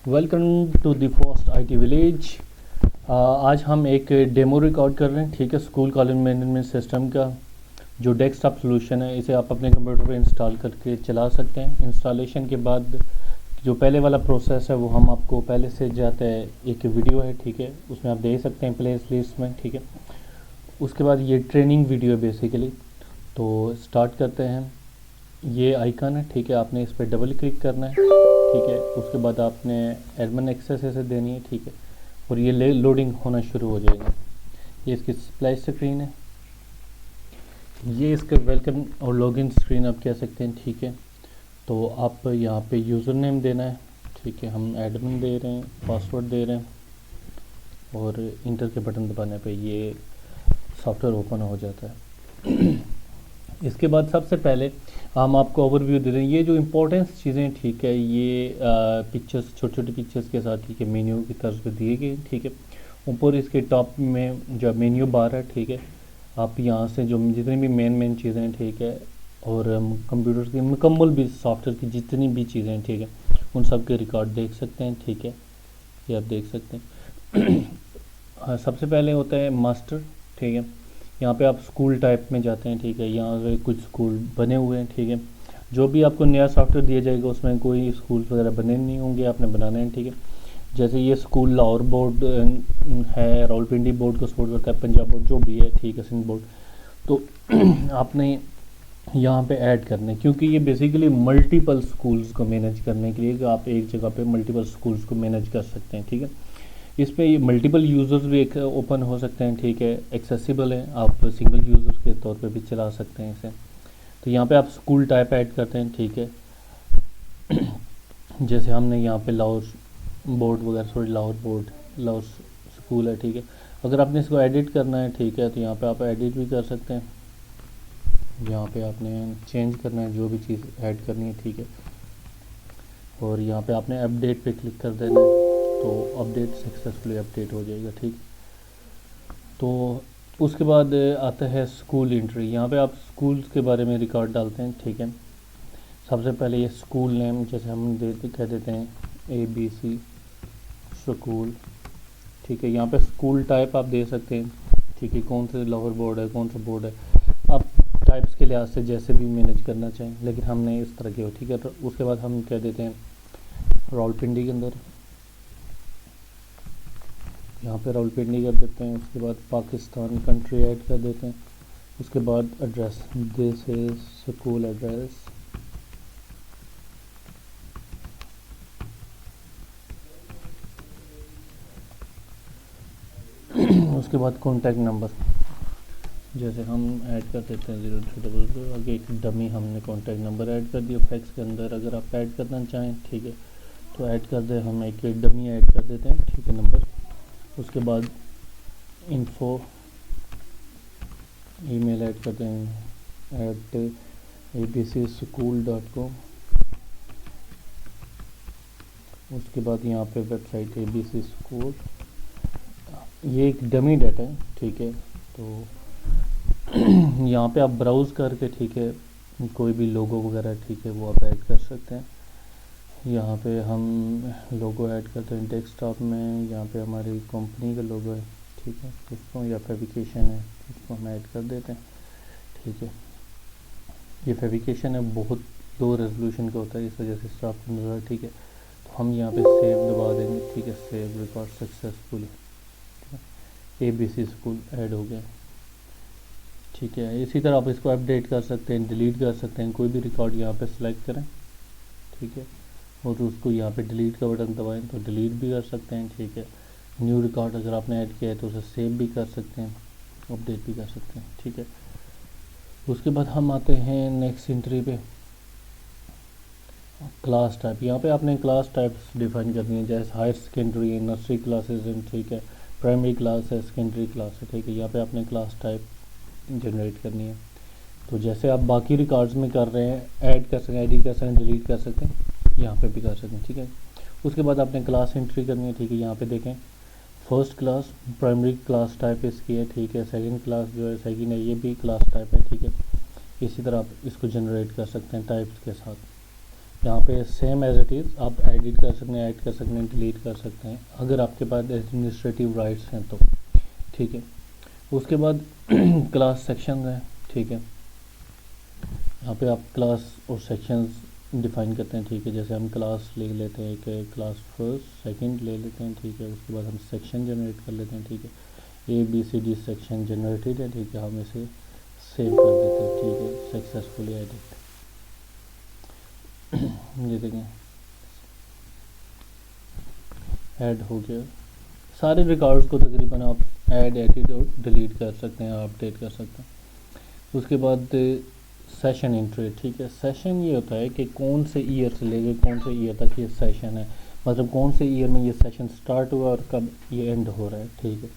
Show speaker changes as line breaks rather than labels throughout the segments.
Welcome to the first IT village. आज हम एक डेमो रिकॉर्ड कर रहे हैं, ठीक है। स्कूल कॉलेज मैनेजमेंट सिस्टम का जो डेस्कटॉप सॉल्यूशन है, इसे आप अपने कंप्यूटर पे इंस्टॉल करके चला सकते हैं। इंस्टॉलेशन के बाद जो पहले वाला प्रोसेस है वो हम आपको पहले से जाते हैं, एक वीडियो है, ठीक है, उसमें आप देख सकते हैं प्ले लिस्ट में, ठीक है। उसके बाद ये ट्रेनिंग वीडियो है बेसिकली। तो स्टार्ट करते हैं। ये आइकन है, ठीक है, आपने इस पर डबल क्लिक करना है, ठीक है। उसके बाद आपने एडमिन एक्सेस ऐसे देनी है, ठीक है, और ये लोडिंग होना शुरू हो जाएगा। ये इसकी स्प्लैश स्क्रीन है, ये इसका वेलकम और लॉगिन स्क्रीन आप कह सकते हैं, ठीक है। तो आप यहाँ पे यूज़र नेम देना है, ठीक है, हम एडमिन दे रहे हैं, पासवर्ड दे रहे हैं और इंटर के बटन दबाने पे ये सॉफ्टवेयर ओपन हो जाता है। इसके बाद सबसे पहले हम आपको ओवरव्यू दे रहे हैं। ये जो इम्पोर्टेंस चीज़ें, ठीक है, ये पिक्चर्स, छोटी छोटी पिक्चर्स के साथ, ठीक है, मेन्यू की तर्ज पे दिए गए, ठीक है। ऊपर इसके टॉप में जो मेन्यू बार है, ठीक है, आप यहाँ से जो जितनी भी मेन चीज़ें हैं, ठीक है, और कंप्यूटर की मुकम्मल भी सॉफ्टवेयर की जितनी भी चीज़ें हैं, ठीक है, उन सब के रिकॉर्ड देख सकते हैं, ठीक है, ये आप देख सकते हैं। हाँ, सबसे पहले होता है मास्टर, ठीक है। यहाँ पे आप स्कूल टाइप में जाते हैं, ठीक है, यहाँ पे कुछ स्कूल बने हुए हैं, ठीक है। जो भी आपको नया सॉफ्टवेयर दिया जाएगा उसमें कोई स्कूल वगैरह बने नहीं होंगे, आपने बनाने हैं, ठीक है। जैसे ये स्कूल लाहौर बोर्ड है, रावलपिंडी बोर्ड को सपोर्ट करता है, पंजाब बोर्ड जो भी है, ठीक है, सिंध बोर्ड। तो आपने यहाँ पे ऐड करने, क्योंकि ये बेसिकली मल्टीपल स्कूल्स को मैनेज करने के लिए, कि आप एक जगह पे मल्टीपल स्कूल्स को मैनेज कर सकते हैं, ठीक है। इस पर ये मल्टीपल यूज़र्स भी एक ओपन हो सकते हैं, ठीक है, एक्सेसिबल है, आप सिंगल यूज़र के तौर पे भी चला सकते हैं इसे। तो यहाँ पे आप स्कूल टाइप ऐड करते हैं, ठीक है। जैसे हमने यहाँ पे लाहौर बोर्ड वगैरह, सॉरी लाहौर स्कूल है, ठीक है। अगर आपने इसको एडिट करना है, ठीक है, तो यहाँ पे आप एडिट भी कर सकते हैं। यहाँ पे आपने चेंज करना है जो भी चीज़ ऐड करनी है, ठीक है, और यहाँ पे आपने अपडेट पे क्लिक कर देना है, तो अपडेट सक्सेसफुली अपडेट हो जाएगा, ठीक। तो उसके बाद आता है स्कूल एंट्री। यहाँ पे आप स्कूल्स के बारे में रिकॉर्ड डालते हैं, ठीक है। सबसे पहले ये स्कूल नेम, जैसे हम कह देते हैं ABC स्कूल, ठीक है। यहाँ पे स्कूल टाइप आप दे सकते हैं, ठीक है, कौन से लाहौर बोर्ड है, कौन सा बोर्ड है, आप टाइप्स के लिहाज से जैसे भी मैनेज करना चाहें, लेकिन हमने इस तरह के हो, ठीक है। तो उसके बाद हम कह देते हैं रावलपिंडी के अंदर, यहाँ पे रावलपिंडी कर देते हैं। उसके बाद पाकिस्तान कंट्री ऐड कर देते हैं। उसके बाद address, this is school address. उसके बाद कॉन्टैक्ट नंबर, जैसे हम ऐड कर देते हैं 0200, आगे एक डमी हमने कॉन्टैक्ट नंबर ऐड कर दिया। फैक्स के अंदर अगर आप ऐड करना चाहें, ठीक है, तो ऐड कर दें, हम एक डमी ऐड कर देते हैं, ठीक है, नंबर। उसके बाद इन्फो ईमेल ऐड करते हैं @abcschool.com। उसके बाद यहाँ पे वेबसाइट ABC स्कूल, ये एक डमी डाटा है, ठीक है। तो यहाँ पे आप ब्राउज़ करके, ठीक है, कोई भी लोगो वगैरह, ठीक है, वो आप ऐड कर सकते हैं। यहाँ पे हम लोगो ऐड करते हैं डेस्कटॉप में। यहाँ पे हमारी कंपनी का लोगो है, ठीक है, इसको, या फेविकेशन है, इसको हम ऐड कर देते हैं, ठीक है। ये फेविकेशन है, बहुत लो रेजोल्यूशन का होता है, इस वजह से स्टाफ नज़र, ठीक है। तो हम यहाँ पे सेव दबा देंगे, ठीक है, save record successfully, ABC school add हो गया, ठीक है। इसी तरह आप इसको अपडेट कर सकते हैं, डिलीट कर सकते हैं। कोई भी रिकॉर्ड यहाँ पे सिलेक्ट करें, ठीक है, और उसको यहाँ पे डिलीट का बटन दबाएं तो डिलीट भी कर सकते हैं, ठीक है। न्यू रिकॉर्ड अगर आपने ऐड किया है तो उसे सेव भी कर सकते हैं, अपडेट भी कर सकते हैं, ठीक है। उसके बाद हम आते हैं नेक्स्ट एंट्री पे, क्लास टाइप। यहाँ पे आपने क्लास टाइप्स डिफाइन करनी है, जैसे हायर सेकेंडरी है, नर्सरी क्लासेस हैं, ठीक है, प्राइमरी क्लास है, सेकेंडरी क्लास है, ठीक है। यहाँ पे आपने क्लास टाइप जनरेट करनी है। तो जैसे आप बाकी रिकॉर्ड्स में कर रहे हैं, ऐड कर सकते हैं, एडिट कर सकते हैं, डिलीट कर सकते हैं, यहाँ पे भी कर सकते हैं, ठीक है। उसके बाद आपने क्लास एंट्री करनी है, ठीक है। यहाँ पे देखें first class primary class type इसकी है, ठीक है। सेकंड क्लास जो है, सेकंड है, ये भी क्लास टाइप है, ठीक है। इसी तरह आप इसको जनरेट कर सकते हैं टाइप्स के साथ। यहाँ पे सेम एज इट इज़ आप एडिट कर सकते हैं, ऐड कर सकते हैं, डिलीट कर सकते हैं अगर आपके पास एडमिनिस्ट्रेटिव राइट्स हैं तो, ठीक है। उसके बाद क्लास सेक्शन है, ठीक है। यहाँ पे आप क्लास और सेक्शंस डिफाइन करते हैं, ठीक है। जैसे हम क्लास ले लेते हैं कि क्लास फर्स्ट सेकंड ले लेते हैं, ठीक है। उसके बाद हम सेक्शन जनरेट कर लेते हैं, ठीक है। ABCD सेक्शन जनरेटेड है, ठीक है। हम इसे सेव कर देते हैं, ठीक है। सक्सेसफुली एडिट, ये देखें ऐड हो गया। सारे रिकॉर्ड्स को तकरीबन आप ऐड, एडिट और डिलीट कर सकते हैं, अपडेट कर सकते हैं। उसके बाद सेशन एंट्री, ठीक है। सेशन ये होता है कि कौन से ईयर से लेकर कौन से ईयर तक ये सेशन है, मतलब कौन से ईयर में ये सेशन स्टार्ट हुआ और कब ये एंड हो रहा है, ठीक है।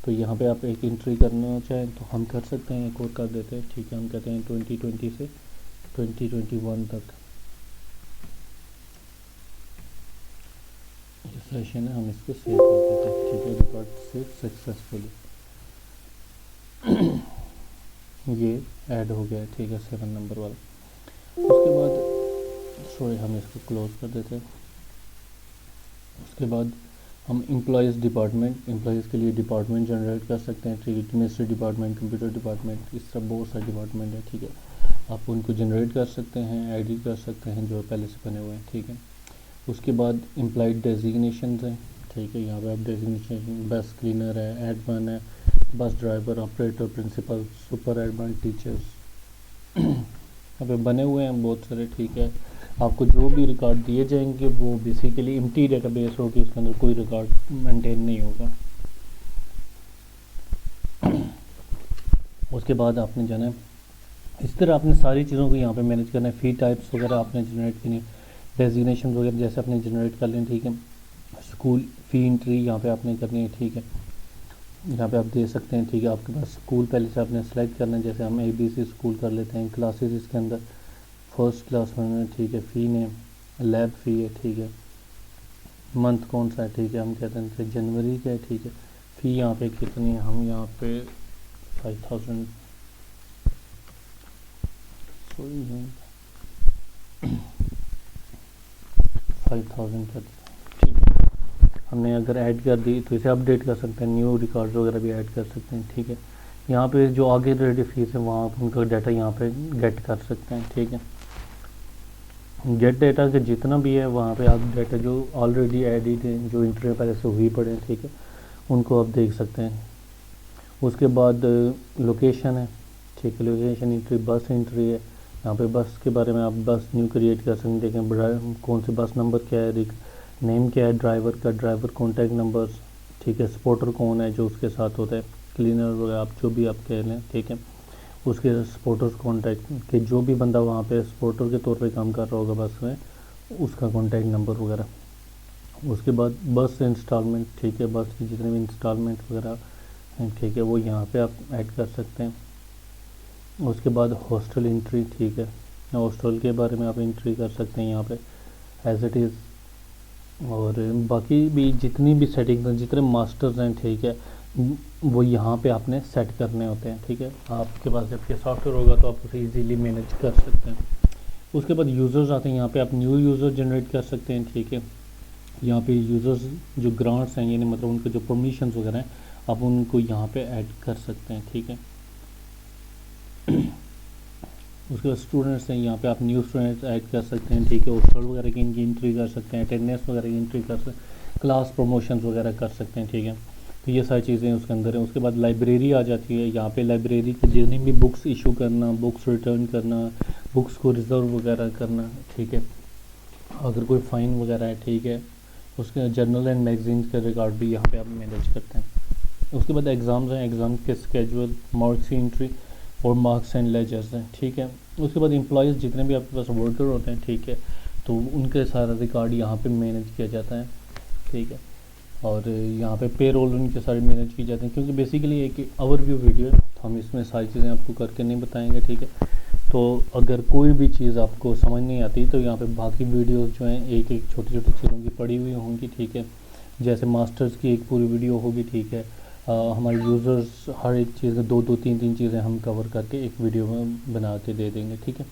तो यहाँ पे आप एक एंट्री करना चाहें तो हम कर सकते हैं, एक और कर देते हैं, ठीक है। हम कहते हैं 2020 से 2021 तक ये सेशन है, हम इसको सेव कर देते हैं, ठीक है। रिकॉर्ड सेव सक्सेसफुली, ये ऐड हो गया है, ठीक है, 7 नंबर वाला। उसके बाद सॉरी हम इसको क्लोज कर देते हैं। उसके बाद हम एम्प्लॉयज़ डिपार्टमेंट, एम्प्लॉयज़ के लिए डिपार्टमेंट जनरेट कर सकते हैं, ठीक है। केमिस्ट्री डिपार्टमेंट, कंप्यूटर डिपार्टमेंट, इस तरह बहुत सारे डिपार्टमेंट है, ठीक है। आप उनको जनरेट कर सकते हैं, एडिट कर सकते हैं जो पहले से बने हुए हैं, ठीक है। उसके बाद एम्प्लॉयड डेजिग्नेशन हैं, ठीक है। यहाँ पे आप डेजिग्नेशन बस क्लीनर है, एडमन है, bus driver, operator, principal, super admin, teachers यहाँ पे बने हुए हैं बहुत सारे, ठीक है। आपको जो भी रिकॉर्ड दिए जाएंगे वो बेसिकली एम्प्टी डेटाबेस होगी, उसके अंदर कोई रिकॉर्ड मेंटेन नहीं होगा। उसके बाद आपने जाना है, इस तरह आपने सारी चीज़ों को यहाँ पे मैनेज करना है। फी टाइप्स वगैरह आपने जनरेट करनी है, डेजिग्नेशन वगैरह जैसे आपने जनरेट कर लें, ठीक है। स्कूल फ़ी एंट्री यहाँ पे आपने करनी है, ठीक है। यहाँ पे आप दे सकते हैं, ठीक है। आपके पास स्कूल पहले से आपने सेलेक्ट करना है, जैसे हम ABC स्कूल कर लेते हैं। क्लासेस इसके अंदर फर्स्ट क्लास में, ठीक है। फ़ी नेम, लैब फ़ी है, ठीक है। मंथ कौन सा है, ठीक है। हम कहते हैं जनवरी का है, ठीक है। फ़ी यहाँ पे कितनी है, हम यहाँ पे 5000 5000 कर दिया, ठीक है। हमने अगर ऐड कर दी तो इसे अपडेट कर सकते हैं, न्यू रिकॉर्ड वगैरह भी ऐड कर सकते हैं, ठीक है। यहाँ पे जो आगे रेडी फीस है वहाँ आप उनका डाटा यहाँ पे गेट कर सकते हैं, ठीक है। गेट डाटा के जितना भी है वहाँ पे आप डाटा जो ऑलरेडी एडिट है, जो इंटरव्यू पहले से हुई पड़े हैं, ठीक है, उनको आप देख सकते हैं। उसके बाद लोकेशन है, ठीक है। लोकेशन एंट्री, बस एंट्री है। यहाँ पे बस के बारे में आप बस न्यू क्रिएट कर सकते हैं, देखें कौन से बस नंबर क्या है, नेम क्या है ड्राइवर का, ड्राइवर कॉन्टैक्ट नंबर, ठीक है। स्पॉटर कौन है जो उसके साथ होता है, क्लीनर वगैरह आप जो भी आप कह लें, ठीक है। उसके स्पॉटर्स कॉन्टैक्ट के जो भी बंदा वहाँ पे स्पॉटर के तौर पे काम कर रहा होगा बस में, उसका कॉन्टैक्ट नंबर वगैरह। उसके बाद बस इंस्टॉलमेंट, ठीक है। बस की जितने भी इंस्टॉलमेंट वगैरह हैं, ठीक है, वो यहाँ पे आप ऐड कर सकते हैं। उसके बाद हॉस्टल एंट्री, ठीक है। हॉस्टल के बारे में आप एंट्री कर सकते हैं यहाँ पे एज इट इज़। और बाकी भी जितनी भी सेटिंग्स हैं, जितने मास्टर्स हैं, ठीक है, वो यहाँ पे आपने सेट करने होते हैं, ठीक है। आपके पास जब ये सॉफ्टवेयर होगा तो आप उसे इजीली मैनेज कर सकते हैं। उसके बाद यूज़र्स आते हैं, यहाँ पे आप न्यू यूज़र जनरेट कर सकते हैं, ठीक है। यहाँ पे यूज़र्स जो ग्रांट्स हैं, यानी मतलब उनके जो परमिशंस वगैरह हैं, आप उनको यहाँ पे ऐड कर सकते हैं, ठीक है। उसके बाद स्टूडेंट्स हैं, यहाँ पे आप न्यू स्टूडेंट्स ऐड कर सकते हैं, ठीक है। हॉस्टल वगैरह की इनकी एंट्री कर सकते हैं, अटेंडेंस वगैरह की एंट्री कर सकते हैं, क्लास प्रमोशंस वगैरह कर सकते हैं, ठीक है। तो ये सारी चीज़ें उसके अंदर हैं। उसके बाद लाइब्रेरी आ जाती है, यहाँ पे लाइब्रेरी की जितनी भी बुक्स इशू करना, बुक्स रिटर्न करना, बुक्स को रिज़र्व वगैरह करना, ठीक है। अगर कोई फ़ाइन वगैरह है, ठीक है, उसके जर्नल एंड मैगजीन के रिकॉर्ड भी यहाँ पे आप मैनेज करते हैं। उसके बाद एग्ज़ाम्स हैं, एग्ज़ाम के स्केजुअल, मार्क्स की एंट्री और मार्क्स एंड लेजर्स हैं, ठीक है। उसके बाद एम्प्लॉयज़ जितने भी आपके पास वर्कर होते हैं, ठीक है, तो उनके सारा रिकॉर्ड यहाँ पे मैनेज किया जाता है, ठीक है। और यहाँ पे पे रोल उनके सारे मैनेज की जाते हैं, क्योंकि बेसिकली एक ओवरव्यू वीडियो है, तो हम इसमें सारी चीज़ें आपको करके नहीं बताएंगे, ठीक है। तो अगर कोई भी चीज़ आपको समझ नहीं आती तो यहाँ पे बाकी वीडियोस जो हैं एक एक छोटी छोटी चीज़ों की पड़ी हुई होंगी, ठीक है। जैसे मास्टर्स की एक पूरी वीडियो होगी, ठीक है। हमारे यूज़र्स हर एक चीज़ दो दो तीन तीन चीज़ें हम कवर करके एक वीडियो में बना के दे देंगे, ठीक है।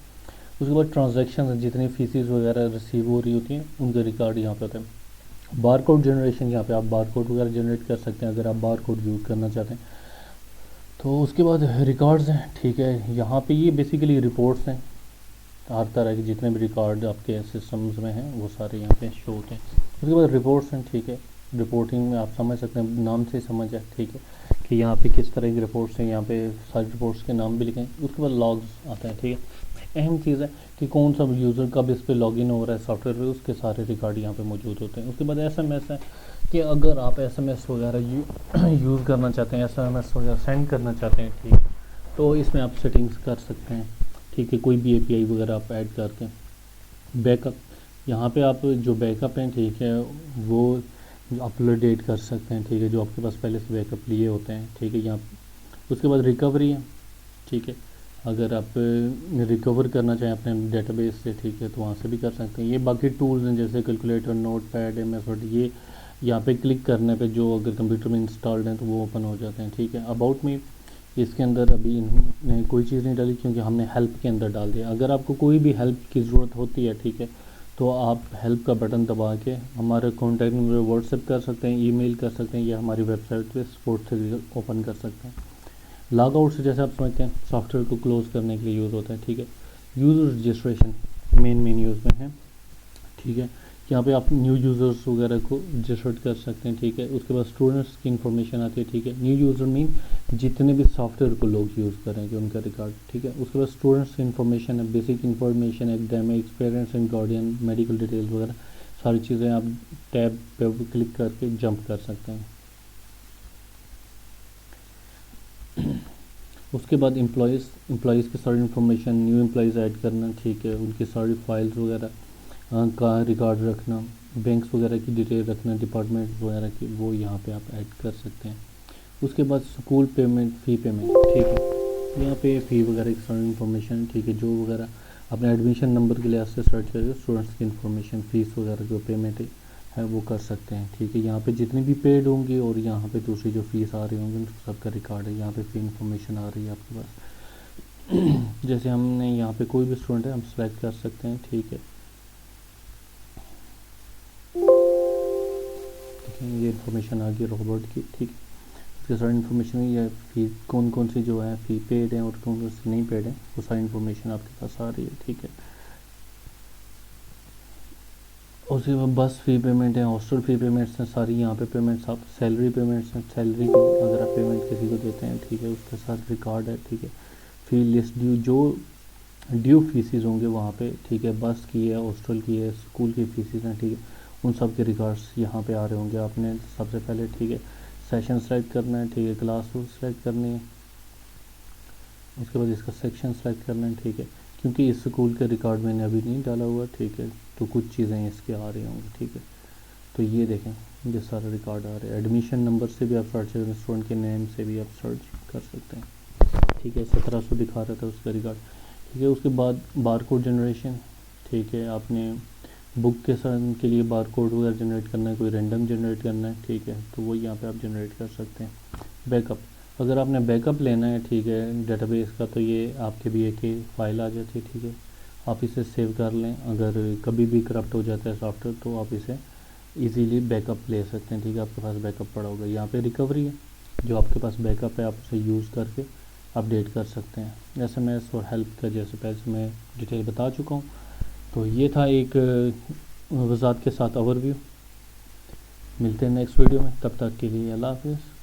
उसके बाद ट्रांजैक्शन जितनी फीसिस वगैरह रिसीव हो रही होती हैं उनके रिकॉर्ड यहाँ पे होते हैं। बार कोड जनरेशन, यहाँ पे आप बार कोड वगैरह जनरेट कर सकते हैं अगर आप बार कोड यूज़ करना चाहते हैं। तो उसके बाद रिकॉर्ड्स हैं, ठीक है, यहाँ पे ये बेसिकली रिपोर्ट्स हैं, हर तरह के जितने भी रिकॉर्ड आपके सिस्टम्स में हैं वो सारे यहाँ पे शो होते हैं। उसके बाद रिपोर्ट्स हैं, ठीक है, रिपोर्टिंग में आप समझ सकते हैं, नाम से समझ है, ठीक है, कि यहाँ पे किस तरह की रिपोर्ट्स हैं, यहाँ पे सारी रिपोर्ट्स के नाम भी लिखें। उसके बाद लॉग्स आते हैं, ठीक है, अहम चीज़ है कि कौन सा यूज़र कब इस पर लॉगिन हो रहा है सॉफ्टवेयर पे, उसके सारे रिकॉर्ड यहाँ पे मौजूद होते हैं। उसके बाद SMS है कि अगर आप SMS वगैरह यूज़ करना चाहते हैं, SMS वगैरह सेंड करना चाहते हैं, ठीक है, तो इसमें आप सेटिंग्स कर सकते हैं, ठीक है, कोई भी API वगैरह आप ऐड करके। बैकअप, यहाँ पे आप जो बैकअप हैं, ठीक है, वो अपलोडेट कर सकते हैं, ठीक है, जो आपके पास पहले से बैकअप लिए होते हैं, ठीक है, यहाँ। उसके बाद रिकवरी है, ठीक है, अगर आप रिकवर करना चाहें अपने डेटाबेस से, ठीक है, तो वहाँ से भी कर सकते हैं। ये बाकी टूल्स हैं जैसे कैलकुलेटर, नोटपैड, MS वर्ड, ये यहाँ पे क्लिक करने पे जो अगर कंप्यूटर में इंस्टॉल्ड हैं तो वो ओपन हो जाते हैं, ठीक है। अबाउट मी, इसके अंदर अभी इन्होंने कोई चीज़ नहीं डाली क्योंकि हमने हेल्प के अंदर डाल दिया। अगर आपको कोई भी हेल्प की ज़रूरत होती है, ठीक है, तो आप हेल्प का बटन दबा के हमारे कॉन्टैक्ट नंबर व्हाट्सएप कर सकते हैं, ईमेल कर सकते हैं, या हमारी वेबसाइट पे सपोर्ट से ओपन कर सकते हैं। लॉग आउट से जैसे आप समझते हैं सॉफ्टवेयर को क्लोज़ करने के लिए यूज़ होता है, ठीक है। यूज़र रजिस्ट्रेशन मेन मेन्यूज़ में है, ठीक है, यहाँ पे आप न्यू यूज़र्स वगैरह को रजिस्टर्ड कर सकते हैं, ठीक है। उसके बाद स्टूडेंट्स की इन्फॉर्मेशन आती है, ठीक है। न्यू यूज़र मीन जितने भी सॉफ्टवेयर को लोग यूज़ करेंगे उनका रिकॉर्ड, ठीक है। उसके बाद स्टूडेंट्स की इन्फॉर्मेशन है, basic information, academic experience and guardian, medical details वगैरह सारी चीज़ें आप टैब पे क्लिक करके जंप कर सकते हैं। उसके बाद एम्प्लॉयज़ की सारी इन्फॉर्मेशन, न्यू एम्प्लॉयज़ ऐड करना, ठीक है, उनकी सारी फाइल्स वगैरह का रिकॉर्ड रखना, बैंक्स वगैरह की डिटेल रखना, डिपार्टमेंट वगैरह की, वो यहाँ पे आप ऐड कर सकते हैं। उसके बाद स्कूल पेमेंट, फ़ी पेमेंट, ठीक है, यहाँ पे फ़ी वगैरह की सारी इन्फॉर्मेशन, ठीक है, जो वगैरह अपने एडमिशन नंबर के लिहाज से सर्च करके स्टूडेंट्स की इन्फॉर्मेशन, फ़ीस वगैरह जो पेमेंट है वो कर सकते हैं, ठीक है। यहाँ पे जितनी भी पेड होंगी और यहाँ पे दूसरी जो फ़ीस आ रही होंगी उन सबका रिकॉर्ड है, यहाँ पे फ़ी इन्फॉर्मेशन आ रही है आपके पास। जैसे हमने यहाँ पे कोई भी स्टूडेंट है हम सेलेक्ट कर सकते हैं, ठीक है, ये इन्फॉर्मेशन आ गई रोबोट की, ठीक है। इसके सारी इन्फॉर्मेशन ये फी कौन कौन सी जो है फ़ी पेड है और कौन कौन सी नहीं पेड है वो सारी इन्फॉर्मेशन आपके पास आ रही है, ठीक है। उसके बाद बस फ़ी पेमेंट है, हॉस्टल फ़ी पेमेंट्स हैं सारी, यहाँ पे पेमेंट्स आप सैलरी पेमेंट्स हैं, सैलरी की अगर आप पेमेंट किसी को देते हैं, ठीक है, उसके साथ रिकॉर्ड है, ठीक है। फ़ी लिस्ट जो ड्यू फीसिस होंगे वहाँ पे, ठीक है, बस की है, हॉस्टल की है, स्कूल की फीसिस हैं, ठीक है, उन सब के रिकॉर्ड्स यहाँ पे आ रहे होंगे। आपने सबसे पहले, ठीक है, सेशन सेलेक्ट करना है, ठीक है, क्लास सेलेक्ट करनी है, उसके बाद इसका सेक्शन सेलेक्ट करना है, ठीक है, क्योंकि इस स्कूल के रिकॉर्ड मैंने अभी नहीं डाला हुआ, ठीक है, तो कुछ चीज़ें इसके आ रही होंगी, ठीक है। तो ये देखें ये सारा रिकॉर्ड आ रहा है। एडमिशन नंबर से भी आप सर्च करें, स्टूडेंट के नेम से भी आप सर्च कर सकते हैं, ठीक है। 1700 दिखा रहा था उसका रिकॉर्ड, ठीक है। उसके बाद बारकोड जनरेशन, ठीक है, आपने बुक के साथ के लिए बारकोड वगैरह जनरेट करना है, कोई रैंडम जनरेट करना है, ठीक है, तो वो यहाँ पे आप जनरेट कर सकते हैं। बैकअप, अगर आपने बैकअप लेना है, ठीक है, डेटाबेस का, तो ये आपके भी एक ही फाइल आ जाती है, ठीक है, आप इसे सेव कर लें। अगर कभी भी करप्ट हो जाता है सॉफ्टवेयर तो आप इसे इजीली बैकअप ले सकते हैं, ठीक है, आपके पास बैकअप पड़ा होगा। यहाँ पे रिकवरी है, जो आपके पास बैकअप है आप उसे यूज़ करके अपडेट कर सकते हैं। SMS और हेल्प का जैसे पहले मैं डिटेल बता चुका हूँ। तो ये था एक वज़ाहत के साथ ओवरव्यू। मिलते हैं नेक्स्ट वीडियो में, तब तक के लिए अल्लाह हाफ़िज़।